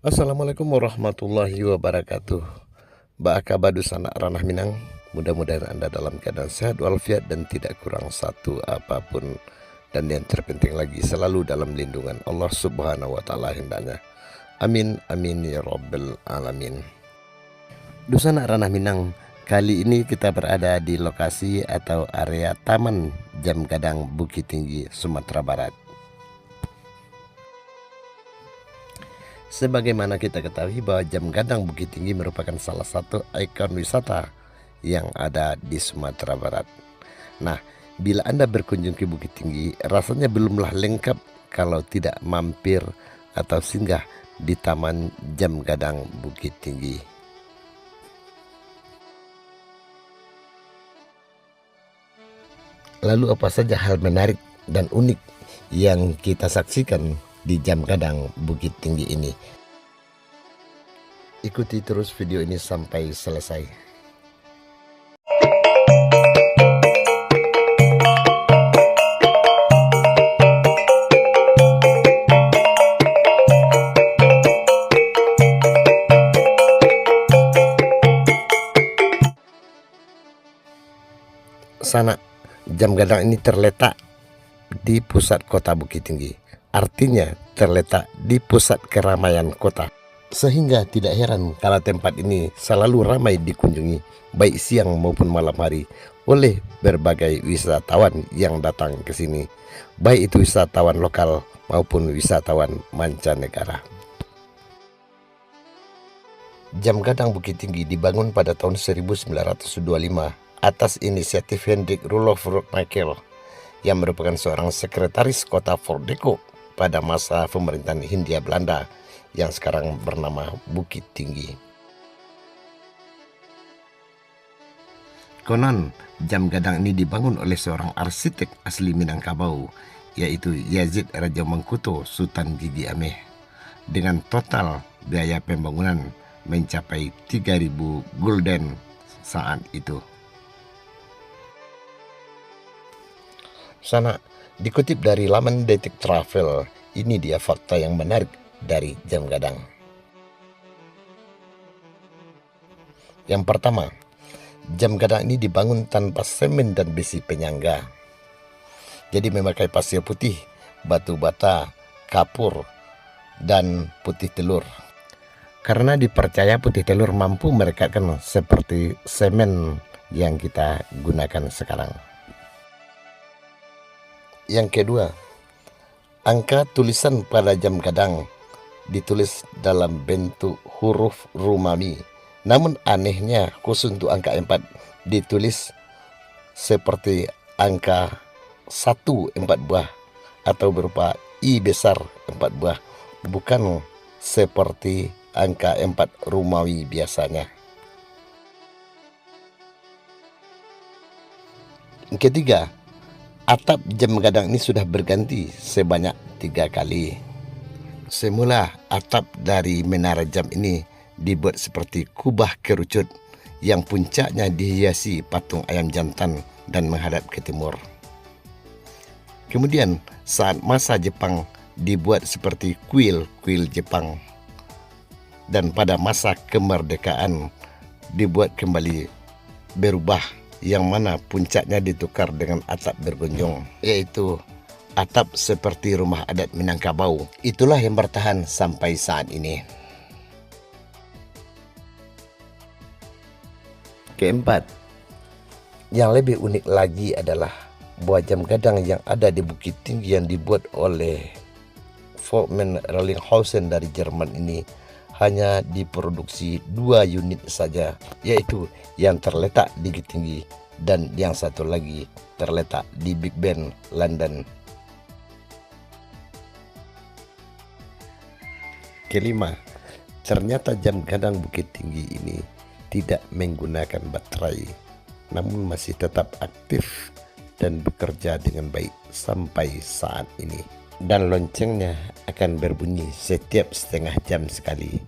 Assalamualaikum warahmatullahi wabarakatuh. Ba'akabadu sanak ranah Minang. Mudah-mudahan Anda dalam keadaan sehat walafiat dan tidak kurang satu apapun. Dan yang terpenting lagi selalu dalam lindungan Allah subhanahu wa ta'ala hendaknya. Amin amin ya rabbal alamin. Dusanak ranah Minang, kali ini kita berada di lokasi atau area Taman Jam Gadang Bukit Tinggi, Sumatera Barat. Sebagaimana kita ketahui bahwa Jam Gadang Bukit Tinggi merupakan salah satu ikon wisata yang ada di Sumatera Barat. Nah, bila Anda berkunjung ke Bukit Tinggi, rasanya belumlah lengkap kalau tidak mampir atau singgah di Taman Jam Gadang Bukit Tinggi. Lalu apa saja hal menarik dan unik yang kita saksikan di Jam Gadang Bukit Tinggi ini? Ikuti terus video ini sampai selesai. Sana, Jam Gadang ini terletak di pusat kota Bukit Tinggi. Artinya terletak di pusat keramaian kota. Sehingga tidak heran kalau tempat ini selalu ramai dikunjungi baik siang maupun malam hari oleh berbagai wisatawan yang datang ke sini. Baik itu wisatawan lokal maupun wisatawan mancanegara. Jam Gadang Bukit Tinggi dibangun pada tahun 1925 atas inisiatif Hendrik Roelof Michael yang merupakan seorang sekretaris kota Fort Deco pada masa pemerintahan Hindia Belanda yang sekarang bernama Bukit Tinggi. Konon, Jam Gadang ini dibangun oleh seorang arsitek asli Minangkabau, yaitu Yazid Raja Mangkuto Sultan Gigi Ameh, dengan total biaya pembangunan mencapai 3.000 gulden saat itu. Sana, dikutip dari laman Detik Travel, ini dia fakta yang menarik dari Jam Gadang. Yang pertama, Jam Gadang ini dibangun tanpa semen dan besi penyangga. Jadi memakai pasir putih, batu bata, kapur, dan putih telur. Karena dipercaya putih telur mampu merekatkan seperti semen yang kita gunakan sekarang. Yang kedua, angka tulisan pada Jam Gadang ditulis dalam bentuk huruf Romawi. Namun anehnya khusus untuk angka 4 ditulis seperti angka 1 4 buah atau berupa I besar 4 buah, bukan seperti angka 4 Romawi biasanya. Yang ketiga, atap Jam Gadang ini sudah berganti sebanyak 3 kali. Semula atap dari menara jam ini dibuat seperti kubah kerucut yang puncaknya dihiasi patung ayam jantan dan menghadap ke timur. Kemudian saat masa Jepang dibuat seperti kuil Jepang. Dan pada masa kemerdekaan dibuat kembali berubah, yang mana puncaknya ditukar dengan atap bergonjong, yaitu atap seperti rumah adat Minangkabau. Itulah yang bertahan sampai saat ini. Keempat, yang lebih unik lagi adalah buah Jam Gadang yang ada di Bukit Tinggi yang dibuat oleh Volkmann Rellinghausen dari Jerman ini hanya diproduksi 2 unit saja, yaitu yang terletak di Bukit Tinggi dan yang satu lagi terletak di Big Ben, London. Kelima, ternyata Jam Gadang Bukit Tinggi ini tidak menggunakan baterai, namun masih tetap aktif dan bekerja dengan baik sampai saat ini. Dan loncengnya akan berbunyi setiap setengah jam sekali.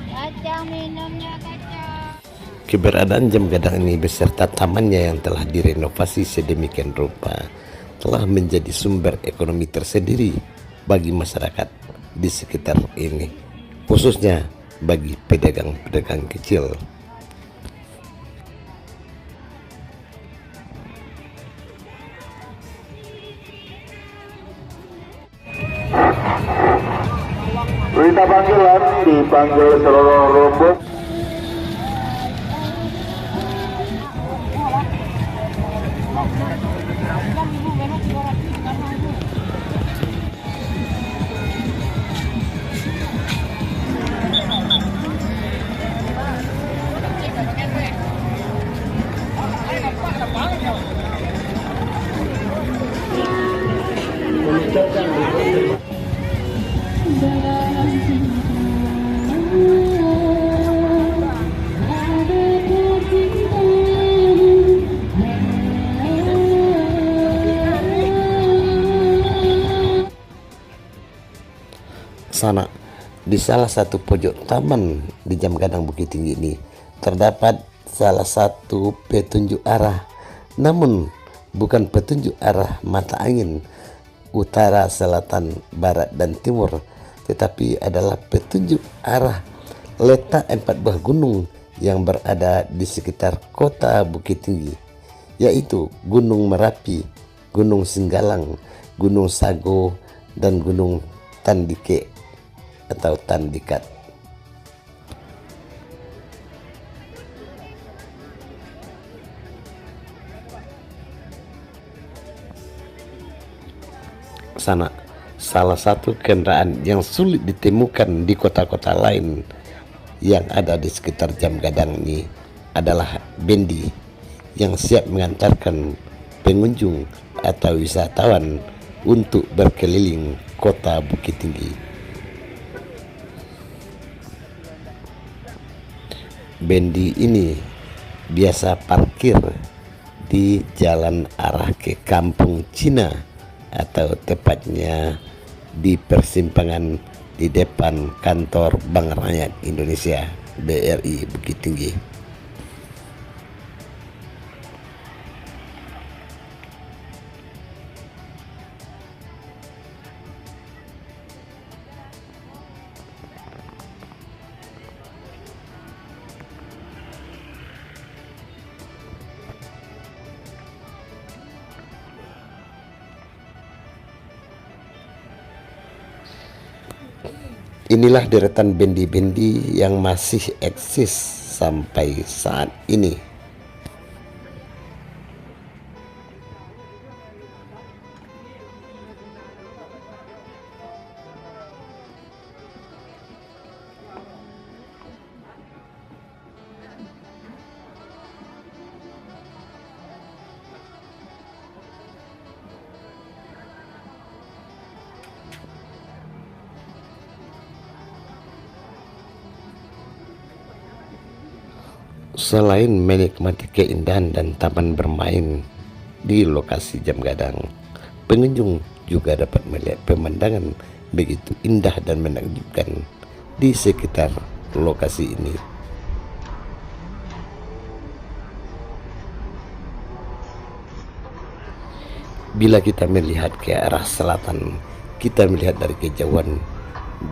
Kacang minumnya kacang. Keberadaan jam gadang ini beserta tamannya yang telah direnovasi sedemikian rupa telah menjadi sumber ekonomi tersendiri bagi masyarakat di sekitar ini, khususnya bagi pedagang-pedagang kecil. Berita panggilan dipanggil seluruh rombongan. Sana di salah satu pojok taman di Jam Gadang Bukit Tinggi ini terdapat salah satu petunjuk arah, namun bukan petunjuk arah mata angin utara, selatan, barat, dan timur, tetapi adalah petunjuk arah letak 4 buah gunung yang berada di sekitar kota Bukit Tinggi, yaitu Gunung Merapi, Gunung Singgalang, Gunung Sago, dan Gunung Tandike atau Tandikat. Sana salah satu kendaraan yang sulit ditemukan di kota-kota lain yang ada di sekitar Jam Gadang ini adalah bendi yang siap mengantarkan pengunjung atau wisatawan untuk berkeliling kota Bukit Tinggi. Bendi ini biasa parkir di jalan arah ke Kampung Cina, atau tepatnya di persimpangan di depan kantor Bank Rakyat Indonesia BRI Bukit Tinggi. Inilah deretan bendi-bendi yang masih eksis sampai saat ini. Selain menikmati keindahan dan taman bermain di lokasi Jam Gadang, pengunjung juga dapat melihat pemandangan begitu indah dan menakjubkan di sekitar lokasi ini. Bila kita melihat ke arah selatan, kita melihat dari kejauhan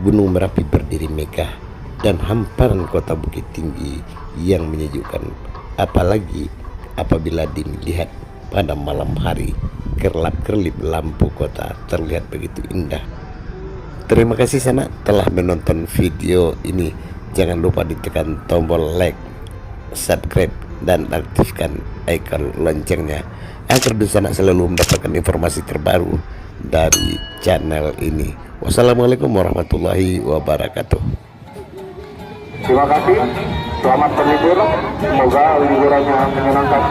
Gunung Merapi berdiri megah dan hamparan kota Bukit Tinggi yang menyejukkan, apalagi apabila dilihat pada malam hari. Kerlap-kerlip lampu kota terlihat begitu indah. Terima kasih Sana telah menonton video ini. Jangan lupa ditekan tombol like, subscribe, dan aktifkan icon loncengnya agar Sana selalu mendapatkan informasi terbaru dari channel ini. Wassalamualaikum warahmatullahi wabarakatuh. Terima kasih, selamat berlibur, semoga liburannya menyenangkan.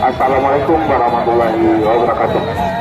Assalamualaikum warahmatullahi wabarakatuh.